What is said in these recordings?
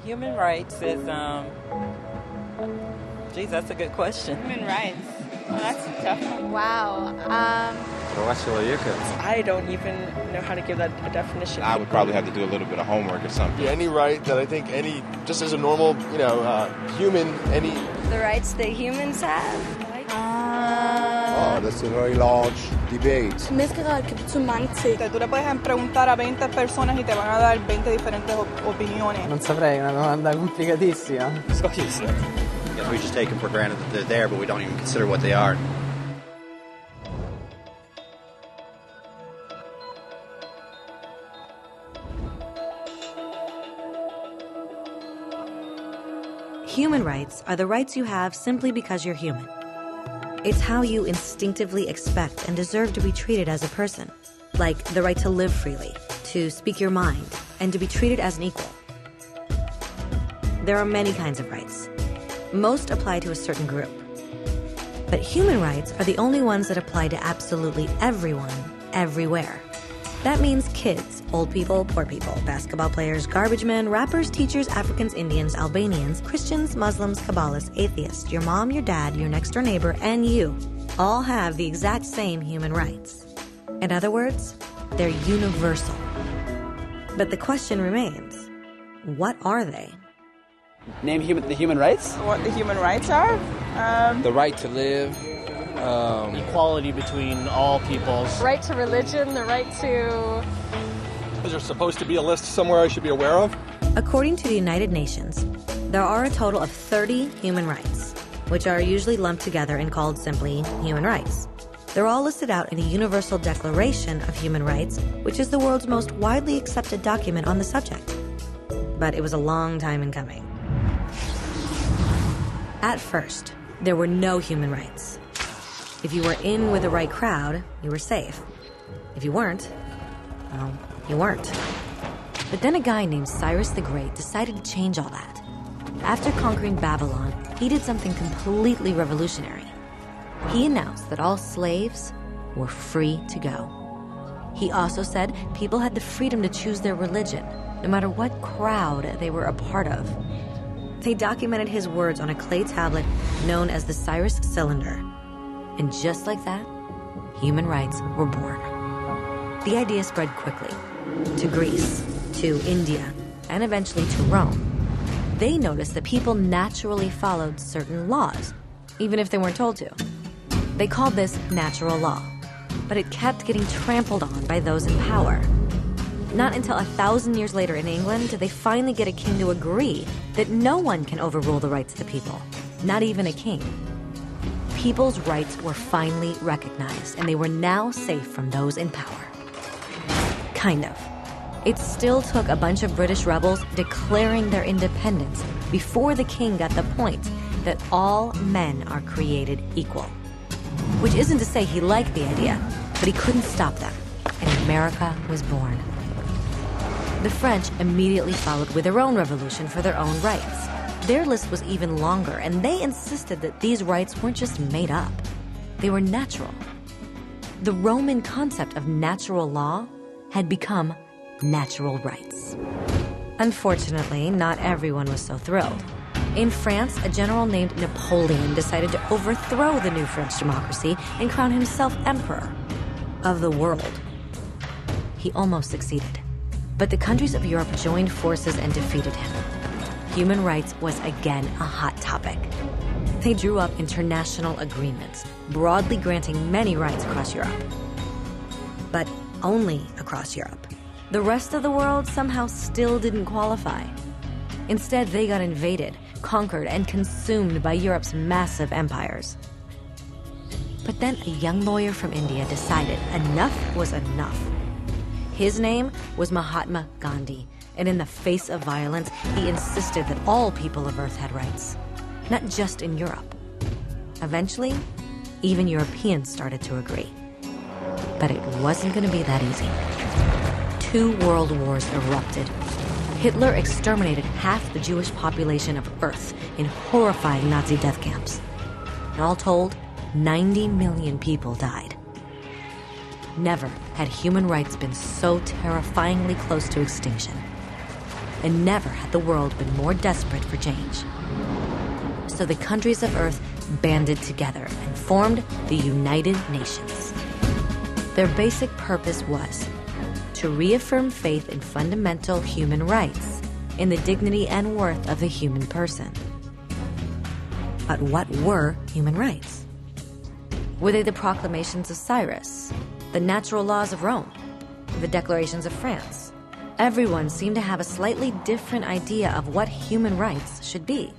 Human rights is, geez, that's a good question. Human rights. Well, that's a tough one. Wow. I don't even know how to give that a definition. I would probably have to do a little bit of homework or something. Yeah, any right that I think just as a normal, human, The rights that humans have. Oh, that's a very large debate. Tú le puedes preguntar a 20 personas y te van a dar 20 diferentes opiniones. Non saprei, è una domanda complicatissima. We just take them for granted that they're there, but we don't even consider what they are. Human rights are the rights you have simply because you're human. It's how you instinctively expect and deserve to be treated as a person, like the right to live freely, to speak your mind, and to be treated as an equal. There are many kinds of rights. Most apply to a certain group. But human rights are the only ones that apply to absolutely everyone, everywhere. That means kids, old people, poor people, basketball players, garbage men, rappers, teachers, Africans, Indians, Albanians, Christians, Muslims, Kabbalists, atheists, your mom, your dad, your next door neighbor, and you all have the exact same human rights. In other words, they're universal. But the question remains, what are they? Name the human rights? What the human rights are? The right to live. Equality between all peoples. Right to religion, the right to... Is there supposed to be a list somewhere I should be aware of? According to the United Nations, there are a total of 30 human rights, which are usually lumped together and called simply human rights. They're all listed out in the Universal Declaration of Human Rights, which is the world's most widely accepted document on the subject. But it was a long time in coming. At first, there were no human rights. If you were in with the right crowd, you were safe. If you weren't, well, you weren't. But then a guy named Cyrus the Great decided to change all that. After conquering Babylon, he did something completely revolutionary. He announced that all slaves were free to go. He also said people had the freedom to choose their religion, no matter what crowd they were a part of. They documented his words on a clay tablet known as the Cyrus Cylinder. And just like that, human rights were born. The idea spread quickly to Greece, to India, and eventually to Rome. They noticed that people naturally followed certain laws, even if they weren't told to. They called this natural law, but it kept getting trampled on by those in power. Not until 1,000 years later in England did they finally get a king to agree that no one can overrule the rights of the people, not even a king. People's rights were finally recognized, and they were now safe from those in power. Kind of. It still took a bunch of British rebels declaring their independence before the king got the point that all men are created equal. Which isn't to say he liked the idea, but he couldn't stop them, and America was born. The French immediately followed with their own revolution for their own rights. Their list was even longer, and they insisted that these rights weren't just made up. They were natural. The Roman concept of natural law had become natural rights. Unfortunately, not everyone was so thrilled. In France, a general named Napoleon decided to overthrow the new French democracy and crown himself emperor of the world. He almost succeeded, but the countries of Europe joined forces and defeated him. Human rights was again a hot topic. They drew up international agreements, broadly granting many rights across Europe. But only across Europe. The rest of the world somehow still didn't qualify. Instead, they got invaded, conquered, and consumed by Europe's massive empires. But then a young lawyer from India decided enough was enough. His name was Mahatma Gandhi, and in the face of violence, he insisted that all people of Earth had rights, not just in Europe. Eventually, even Europeans started to agree. But it wasn't going to be that easy. 2 world wars erupted. Hitler exterminated half the Jewish population of Earth in horrifying Nazi death camps. And all told, 90 million people died. Never had human rights been so terrifyingly close to extinction. and never had the world been more desperate for change. So the countries of Earth banded together and formed the United Nations. Their basic purpose was to reaffirm faith in fundamental human rights, in the dignity and worth of the human person. But what were human rights? Were they the proclamations of Cyrus, the natural laws of Rome, the declarations of France? Everyone seemed to have a slightly different idea of what human rights should be.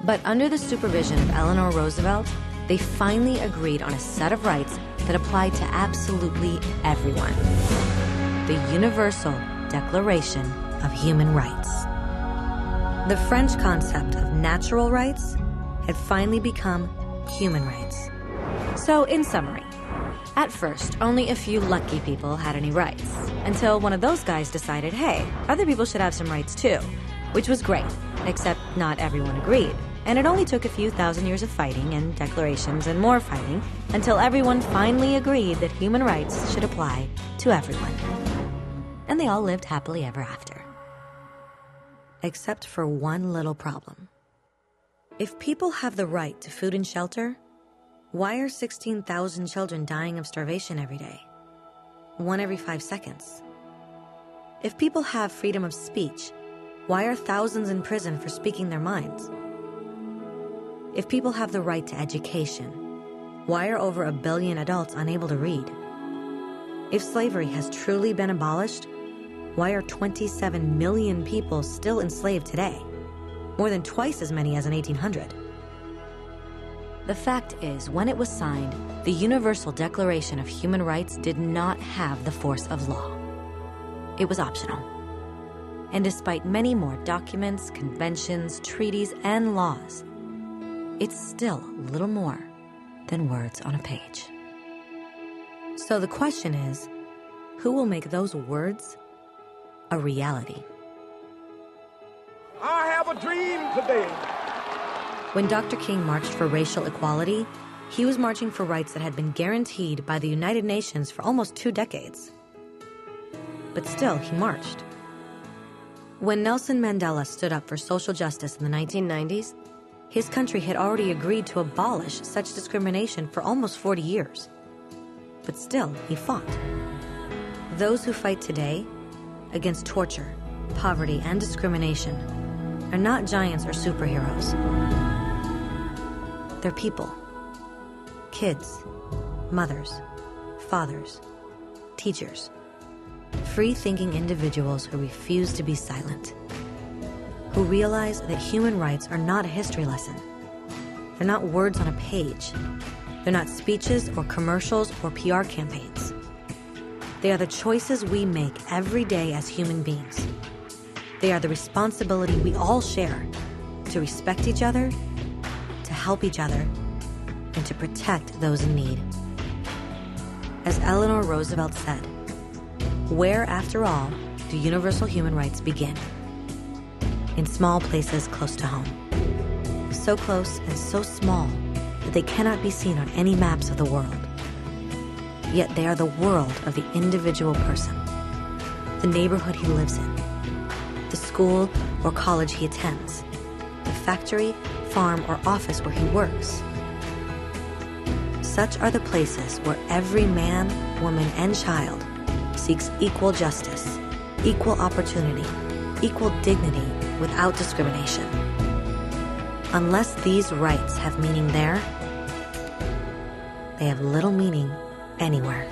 But under the supervision of Eleanor Roosevelt, they finally agreed on a set of rights that applied to absolutely everyone. The Universal Declaration of Human Rights. The French concept of natural rights had finally become human rights. So, in summary, at first, only a few lucky people had any rights, until one of those guys decided, hey, other people should have some rights too, which was great, except not everyone agreed. And it only took a few thousand years of fighting and declarations and more fighting until everyone finally agreed that human rights should apply to everyone. And they all lived happily ever after. Except for one little problem. If people have the right to food and shelter, why are 16,000 children dying of starvation every day? 1 every 5 seconds. If people have freedom of speech, why are thousands in prison for speaking their minds? If people have the right to education, why are over 1 billion adults unable to read? If slavery has truly been abolished, why are 27 million people still enslaved today? More than twice as many as in 1800. The fact is, when it was signed, the Universal Declaration of Human Rights did not have the force of law. It was optional. And despite many more documents, conventions, treaties, and laws, it's still little more than words on a page. So the question is, who will make those words a reality? I have a dream today. When Dr. King marched for racial equality, he was marching for rights that had been guaranteed by the United Nations for almost 2 decades. But still, he marched. When Nelson Mandela stood up for social justice in the 1990s, his country had already agreed to abolish such discrimination for almost 40 years. But still, he fought. Those who fight today against torture, poverty, and discrimination are not giants or superheroes. They're people. Kids, mothers, fathers, teachers. Free-thinking individuals who refuse to be silent. Who realize that human rights are not a history lesson. They're not words on a page. They're not speeches or commercials or PR campaigns. They are the choices we make every day as human beings. They are the responsibility we all share to respect each other, to help each other, and to protect those in need. As Eleanor Roosevelt said, where, after all, do universal human rights begin? In small places close to home. So close and so small that they cannot be seen on any maps of the world. Yet they are the world of the individual person, the neighborhood he lives in, the school or college he attends, the factory, farm, or office where he works. Such are the places where every man, woman, and child seeks equal justice, equal opportunity, equal dignity without discrimination. Unless these rights have meaning there, they have little meaning anywhere.